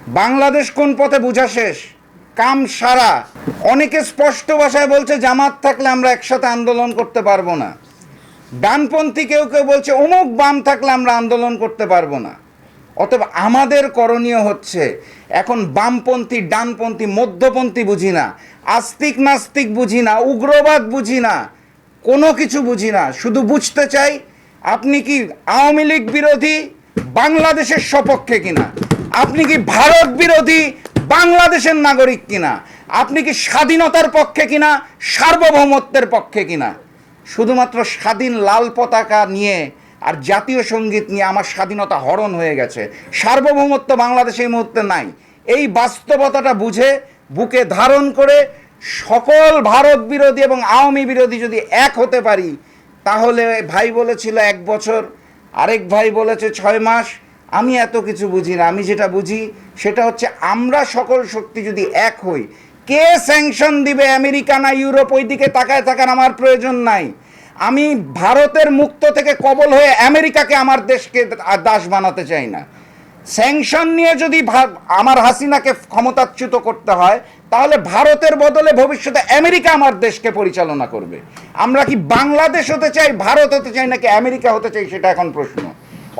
বাংলাদেশ কোন পথে বোঝা শেষ, কাম সারা। অনেকে স্পষ্ট ভাষায় বলছে জামাত থাকলে আমরা একসাথে আন্দোলন করতে পারবো না। ডানপন্থী কেউ কেউ বলছে অমুক বাম থাকলে আমরা আন্দোলন করতে পারবো না। অতএব আমাদের করণীয় হচ্ছে এখন বামপন্থী, ডানপন্থী, মধ্যপন্থী বুঝি না, আস্তিক নাস্তিক বুঝি না, উগ্রবাদ বুঝি না, কোনো কিছু বুঝি না। শুধু বুঝতে চাই আপনি কি আওয়ামী লীগ বিরোধী, বাংলাদেশের সপক্ষে কিনা, আপনি কি ভারত বিরোধী, বাংলাদেশের নাগরিক কিনা, আপনি কি স্বাধীনতার পক্ষে কিনা, সার্বভৌমত্বের পক্ষে কিনা। শুধুমাত্র স্বাধীন লাল পতাকা নিয়ে আর জাতীয় সঙ্গীত নিয়ে আমার স্বাধীনতা হরণ হয়ে গেছে, সার্বভৌমত্ব বাংলাদেশে এই মুহূর্তে নাই। এই বাস্তবতাটা বুঝে বুকে ধারণ করে সকল ভারত বিরোধী এবং আওয়ামী বিরোধী যদি এক হতে পারি, তাহলে ভাই বলেছিল 1 বছর, আরেক ভাই বলেছে 6 মাস। আমি এত কিছু বুঝি না। আমি যেটা বুঝি সেটা হচ্ছে আমরা সকল শক্তি যদি এক হই, কে স্যাংশন দিবে, আমেরিকা না ইউরোপ, ওই দিকে তাকায় থাকার আমার প্রয়োজন নাই। আমি ভারতের মুক্ত থেকে কবল হয়ে আমেরিকাকে আমার দেশকে দাস বানাতে চাই না। স্যাংশন নিয়ে যদি আমার হাসিনাকে ক্ষমতাচ্যুত করতে হয়, তাহলে ভারতের বদলে ভবিষ্যতে আমেরিকা আমার দেশকে পরিচালনা করবে। আমরা কি বাংলাদেশ হতে চাই, ভারত হতে চাই, নাকি আমেরিকা হতে চাই, সেটা এখন প্রশ্ন।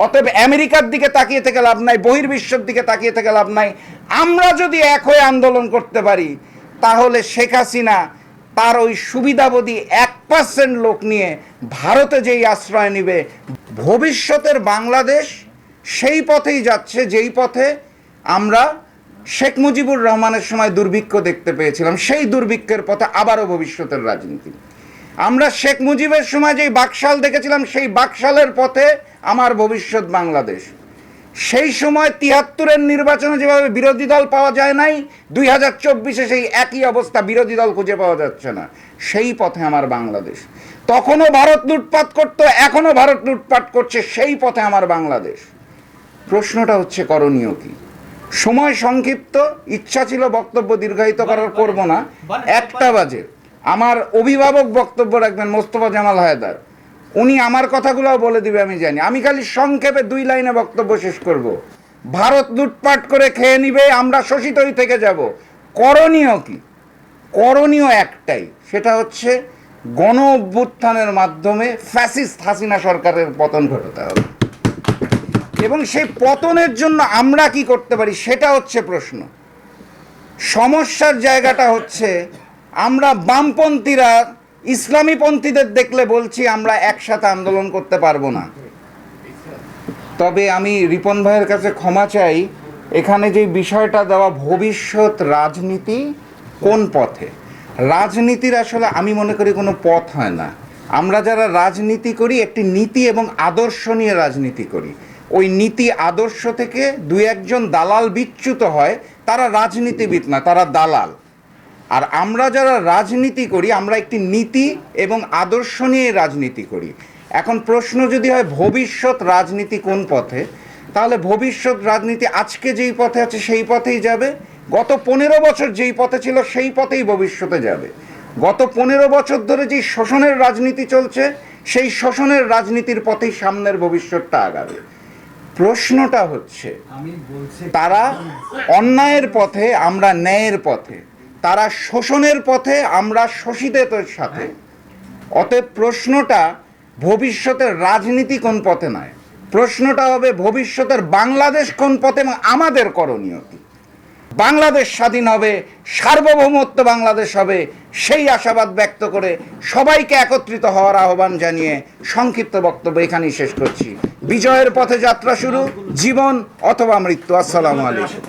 অতএব আমেরিকার দিকে তাকিয়ে থেকে লাভ নাই, বহির্বিশ্বের দিকে তাকিয়ে থেকে লাভ নাই। আমরা যদি এক হয়ে আন্দোলন করতে পারি, তাহলে শেখ হাসিনা তার ওই সুবিধাবোধী 1% লোক নিয়ে ভারতে যেই আশ্রয় নেবে, ভবিষ্যতের বাংলাদেশ সেই পথেই যাচ্ছে যেই পথে আমরা শেখ মুজিবুর রহমানের সময় দুর্ভিক্ষ দেখতে পেয়েছিলাম। সেই দুর্ভিক্ষের পথে আবারও ভবিষ্যতের রাজনীতি। আমরা শেখ মুজিবের সময় যেই বাকশাল দেখেছিলাম, সেই বাকশালের পথে আমার ভবিষ্যৎ বাংলাদেশ। সেই সময় 73-এর নির্বাচনে যেভাবে বিরোধী দল পাওয়া যায় নাই, 2024-এ সেই একই অবস্থা, বিরোধী দল খুঁজে পাওয়া যাচ্ছে না। সেই পথে আমার বাংলাদেশ। তখনও ভারত লুটপাট করতো, এখনও ভারত লুটপাট করছে, সেই পথে আমার বাংলাদেশ। প্রশ্নটা হচ্ছে করণীয় কি? সময় সংক্ষিপ্ত, ইচ্ছা ছিল বক্তব্য দীর্ঘায়িত করার, করব না। 1টা বাজে। আমার অভিভাবক বক্তব্য রাখবেন মোস্তফা জামাল হায়দার, উনি আমার কথাগুলোও বলে দিবে আমি জানি। আমি খালি সংক্ষেপে 2 লাইনে বক্তব্য শেষ করব। ভারত লুটপাট করে খেয়ে নিবে, আমরা শোষিতই থেকে যাব। করণীয় কি? করণীয় একটাই, সেটা হচ্ছে গণ অভ্যুত্থানের মাধ্যমে ফ্যাসিস্ট হাসিনা সরকারের পতন ঘটাতে হবে। এবং সেই পতনের জন্য আমরা কি করতে পারি, সেটা হচ্ছে প্রশ্ন। সমস্যার জায়গাটা হচ্ছে আমরা বামপন্থীরা ইসলামী পন্থীদের দেখলে বলছি আমরা একসাথে আন্দোলন করতে পারবো না। তবে আমি রিপন ভাইয়ের কাছে ক্ষমা চাই, এখানে যে বিষয়টা দেওয়া ভবিষ্যৎ রাজনীতি কোন পথে, রাজনীতির আসলে আমি মনে করি কোনো পথ হয় না। আমরা যারা রাজনীতি করি একটি নীতি এবং আদর্শ নিয়ে রাজনীতি করি। ওই নীতি আদর্শ থেকে 2-1 জন দালাল বিচ্যুত হয়, তারা রাজনীতিবিদ না, তারা দালাল। আর আমরা যারা রাজনীতি করি, আমরা একটি নীতি এবং আদর্শ নিয়ে রাজনীতি করি। এখন প্রশ্ন যদি হয় ভবিষ্যৎ রাজনীতি কোন পথে, তাহলে ভবিষ্যৎ রাজনীতি আজকে যেই পথে আছে সেই পথেই যাবে। গত 15 বছর যেই পথে ছিল সেই পথেই ভবিষ্যতে যাবে। গত 15 বছর ধরে যেই শোষণের রাজনীতি চলছে, সেই শোষণের রাজনীতির পথেই সামনের ভবিষ্যৎটা আগাবে। প্রশ্নটা হচ্ছে তারা অন্যায়ের পথে, আমরা ন্যায়ের পথে, তারা শোষণের পথে, আমরা শোষিতদের সাথে। অতএব প্রশ্নটা ভবিষ্যতের রাজনীতি কোন পথে নয়, প্রশ্নটা হবে ভবিষ্যতের বাংলাদেশ কোন পথে এবং আমাদের করণীয় কি। বাংলাদেশ স্বাধীন হবে, সার্বভৌমত্ব বাংলাদেশ হবে, সেই আশাবাদ ব্যক্ত করে সবাইকে একত্রিত হওয়ার আহ্বান জানিয়ে সংক্ষিপ্ত বক্তব্য এখানেই শেষ করছি। বিজয়ের পথে যাত্রা শুরু, জীবন অথবা মৃত্যু। আসসালামু আলাইকুম।